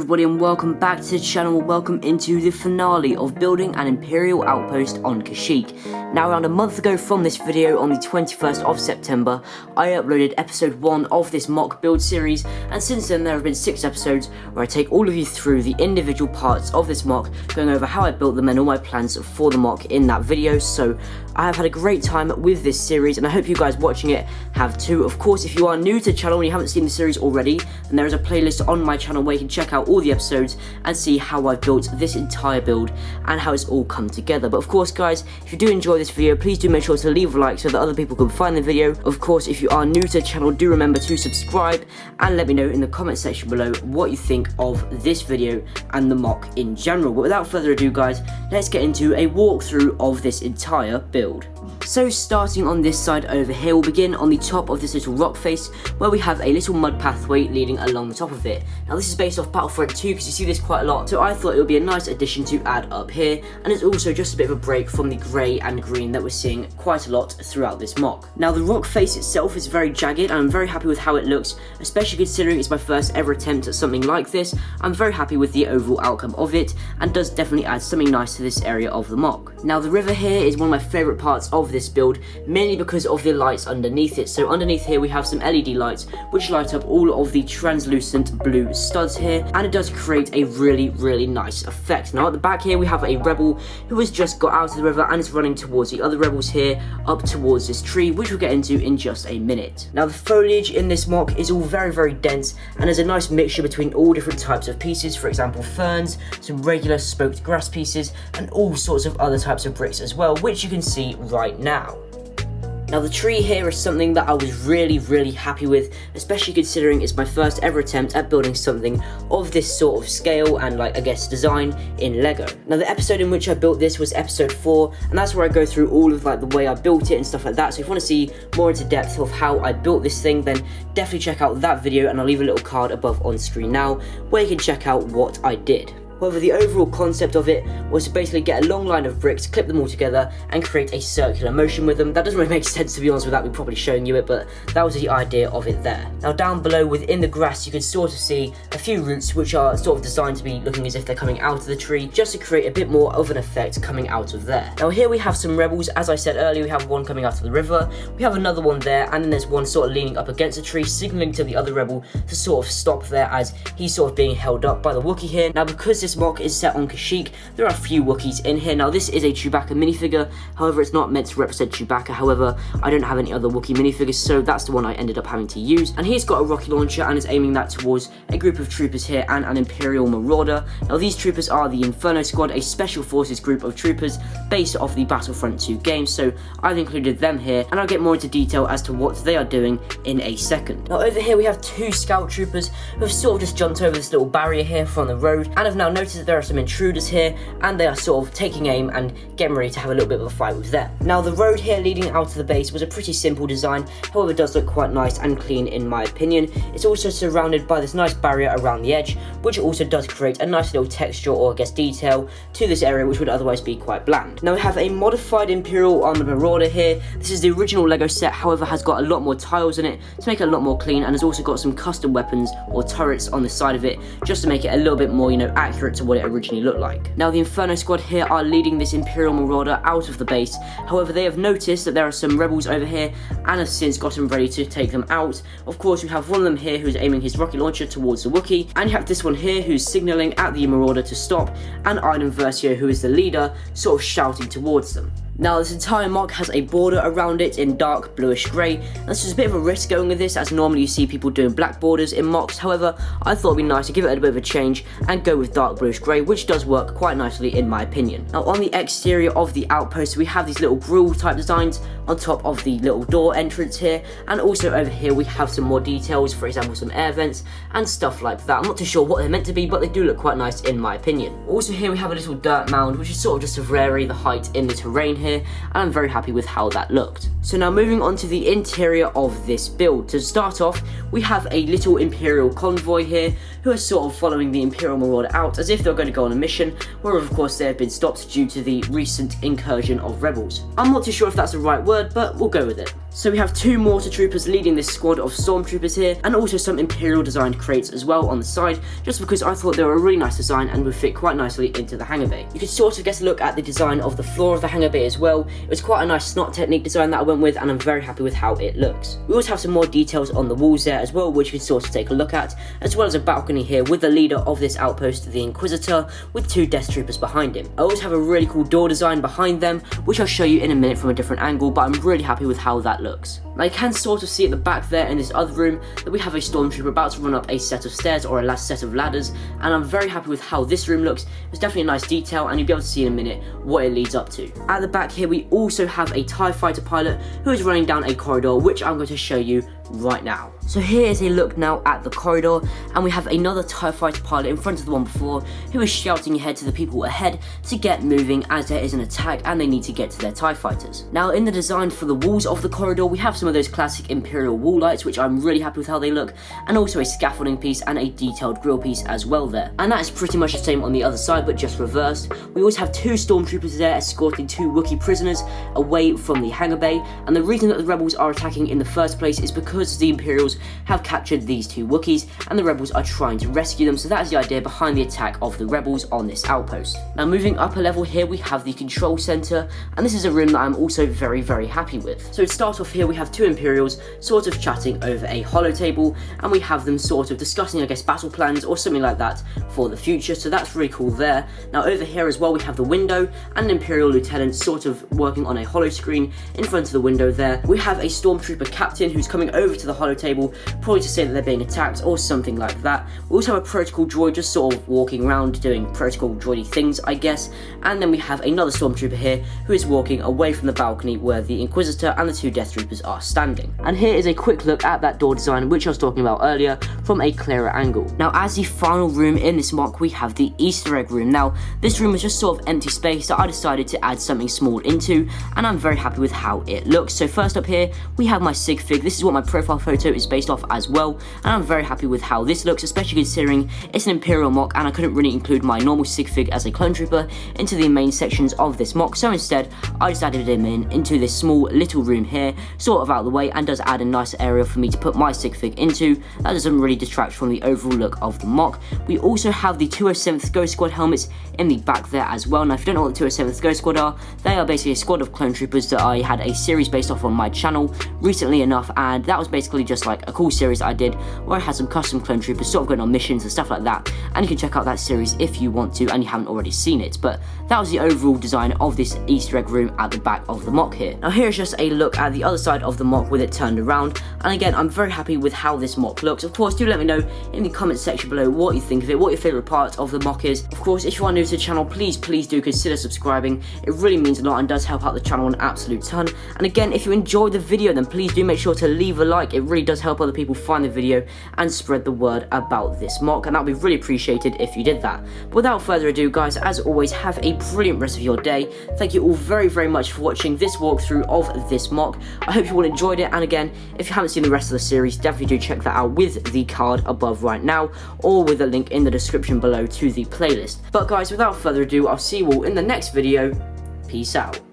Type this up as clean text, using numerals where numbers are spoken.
everybody and welcome back to the channel. Welcome into the finale of building an Imperial Outpost on Kashyyyk. Now around a month ago from this video, on the 21st of September, I uploaded episode 1 of this mock build series, and since then there have been 6 episodes where I take all of you through the individual parts of this mock, going over how I built them and all my plans for the mock in that video. So I have had a great time with this series and I hope you guys watching it have too. Of course, if you are new to the channel and you haven't seen the series already, then there is a playlist on my channel where you can check out all the episodes and see how I've built this entire build and how it's all come together. But of course guys, if you do enjoy this video, please do make sure to leave a like so that other people can find the video. Of course, if you are new to the channel, do remember to subscribe and let me know in the comment section below what you think of this video and the mock in general. But without further ado guys, let's get into a walkthrough of this entire build. So starting on this side over here, we'll begin on the top of this little rock face where we have a little mud pathway leading along the top of it. Now this is based off Battlefront 2 because you see this quite a lot, so I thought it would be a nice addition to add up here, and it's also just a bit of a break from the grey and green that we're seeing quite a lot throughout this mock. Now the rock face itself is very jagged and I'm very happy with how it looks, especially considering it's my first ever attempt at something like this. I'm very happy with the overall outcome of it and does definitely add something nice to this area of the mock. Now the river here is one of my favourite parts of this build, mainly because of the lights underneath it. So underneath here we have some LED lights which light up all of the translucent blue studs here, and it does create a really nice effect. Now at the back here we have a rebel who has just got out of the river and is running towards the other rebels here up towards this tree, which we'll get into in just a minute. Now the foliage in this mock is all very dense and there's a nice mixture between all different types of pieces, for example ferns, some regular smoked grass pieces and all sorts of other types of bricks as well, which you can see right now. Now the tree here is something that I was really happy with, especially considering it's my first ever attempt at building something of this sort of scale and I guess design in Lego. Now the episode in which I built this was episode 4, and that's where I go through all of the way I built it and stuff like that. So if you want to see more into depth of how I built this thing, then definitely check out that video, and I'll leave a little card above on screen now where you can check out what I did. However, the overall concept of it was to basically get a long line of bricks, clip them all together, and create a circular motion with them. That doesn't really make sense, to be honest, without me probably showing you it, but that was the idea of it there. Now down below within the grass you can sort of see a few roots which are sort of designed to be looking as if they're coming out of the tree, just to create a bit more of an effect coming out of there. Now here we have some rebels. As I said earlier, we have one coming out of the river, we have another one there, and then there's one sort of leaning up against a tree, signaling to the other rebel to sort of stop there as he's sort of being held up by the Wookiee here. Now because this mock is set on Kashyyyk, there are a few Wookiees in here. Now this is a Chewbacca minifigure, however it's not meant to represent Chewbacca. However, I don't have any other Wookiee minifigures, so that's the one I ended up having to use. And he's got a rocket launcher and is aiming that towards a group of troopers here and an Imperial Marauder. Now these troopers are the Inferno Squad, a special forces group of troopers based off the Battlefront 2 game, so I've included them here, and I'll get more into detail as to what they are doing in a second. Now over here we have 2 scout troopers who have sort of just jumped over this little barrier here from the road, and have now noticed that there are some intruders here, and they are sort of taking aim and getting ready to have a little bit of a fight with them. Now the road here leading out of the base was a pretty simple design, however it does look quite nice and clean in my opinion. It's also surrounded by this nice barrier around the edge, which also does create a nice little texture, or I guess detail, to this area which would otherwise be quite bland. Now we have a modified Imperial Armored Marauder here. This is the original Lego set, however has got a lot more tiles in it to make it a lot more clean, and has also got some custom weapons or turrets on the side of it just to make it a little bit more, accurate to what it originally looked like. Now the Inferno Squad here are leading this Imperial Marauder out of the base, however they have noticed that there are some rebels over here and have since gotten ready to take them out. Of course we have one of them here who's aiming his rocket launcher towards the Wookiee, and you have this one here who's signalling at the Marauder to stop, and Iden Versio, who is the leader, sort of shouting towards them. Now this entire mock has a border around it in dark bluish grey, and this is a bit of a risk going with this, as normally you see people doing black borders in mocks. However, I thought it'd be nice to give it a bit of a change and go with dark bluish grey, which does work quite nicely in my opinion. Now on the exterior of the outpost we have these little grill type designs on top of the little door entrance here, and also over here we have some more details, for example some air vents and stuff like that. I'm not too sure what they're meant to be, but they do look quite nice in my opinion. Also here we have a little dirt mound, which is sort of just to vary the height in the terrain here, and I'm very happy with how that looked. So now moving on to the interior of this build. To start off, we have a little Imperial convoy here who are sort of following the Imperial Marauder out as if they're going to go on a mission, where of course they have been stopped due to the recent incursion of rebels. I'm not too sure if that's the right word, but we'll go with it. So we have 2 mortar troopers leading this squad of stormtroopers here, and also some Imperial designed crates as well on the side, just because I thought they were a really nice design and would fit quite nicely into the hangar bay. You could sort of get a look at the design of the floor of the hangar bay as well. It was quite a nice snot technique design that I went with, and I'm very happy with how it looks. We also have some more details on the walls there as well, which you can sort of take a look at, as well as a balcony here with the leader of this outpost, the Inquisitor, with 2 death troopers behind him. I also have a really cool door design behind them, which I'll show you in a minute from a different angle, but I'm really happy with how that looks. Now you can sort of see at the back there in this other room that we have a stormtrooper about to run up a set of stairs, or a last set of ladders, and I'm very happy with how this room looks. It's definitely a nice detail, and you'll be able to see in a minute what it leads up to. At the back here we also have a TIE fighter pilot who is running down a corridor, which I'm going to show you right now. So here is a look now at the corridor, and we have another TIE fighter pilot in front of the one before who is shouting ahead to the people ahead to get moving, as there is an attack and they need to get to their TIE fighters. Now in the design for the walls of the corridor we have some of those classic Imperial wall lights, which I'm really happy with how they look, and also a scaffolding piece and a detailed grille piece as well there. And that is pretty much the same on the other side, but just reversed. We also have 2 stormtroopers there escorting 2 Wookiee prisoners away from the hangar bay, and the reason that the rebels are attacking in the first place is because the Imperials have captured these 2 Wookiees and the rebels are trying to rescue them, so that is the idea behind the attack of the rebels on this outpost. Now moving up a level here we have the control center, and this is a room that I'm also very happy with. So to start off here we have 2 Imperials sort of chatting over a holo table, and we have them sort of discussing, I guess, battle plans or something like that for the future, so that's really cool there. Now over here as well we have the window and an Imperial lieutenant sort of working on a holo screen in front of the window there. We have a stormtrooper captain who's coming over to the holo table, probably to say that they're being attacked or something like that. We also have a protocol droid just sort of walking around doing protocol droidy things, I guess, and then we have another stormtrooper here who is walking away from the balcony where the Inquisitor and the 2 death troopers are standing. And here is a quick look at that door design which I was talking about earlier from a clearer angle. Now as the final room in this mock we have the Easter egg room. Now this room is just sort of empty space that I decided to add something small into, and I'm very happy with how it looks. So first up here we have my sig fig. This is what my profile photo is based off as well, and I'm very happy with how this looks, especially considering it's an Imperial mock and I couldn't really include my normal sig fig as a clone trooper into the main sections of this mock, so instead I just added him into this small little room here, sort of out of the way, and does add a nice area for me to put my sig fig into. That doesn't really detract from the overall look of the mock. We also have the 207th Ghost Squad helmets in the back there as well. Now if you don't know what the 207th Ghost Squad are, they are basically a squad of clone troopers that I had a series based off on my channel recently enough, and that was basically just like a cool series that I did where I had some custom clone troopers sort of going on missions and stuff like that, and you can check out that series if you want to and you haven't already seen it. But that was the overall design of this Easter egg room at the back of the mock here. Now here's just a look at the other side of the mock with it turned around, and again I'm very happy with how this mock looks. Of course, do let me know in the comment section below what you think of it, what your favourite part of the mock is. Of course, if you are new to the channel, please do consider subscribing. It really means a lot and does help out the channel an absolute ton. And again, if you enjoyed the video, then please do make sure to leave a like. It really does help other people find the video and spread the word about this mock, and that would be really appreciated if you did that. But without further ado guys, as always, have a brilliant rest of your day. Thank you all very much for watching this walkthrough of this mock. I hope you all enjoyed it, and again, if you haven't seen the rest of the series, definitely do check that out with the card above right now, or with a link in the description below to the playlist. But guys, without further ado, I'll see you all in the next video. Peace out.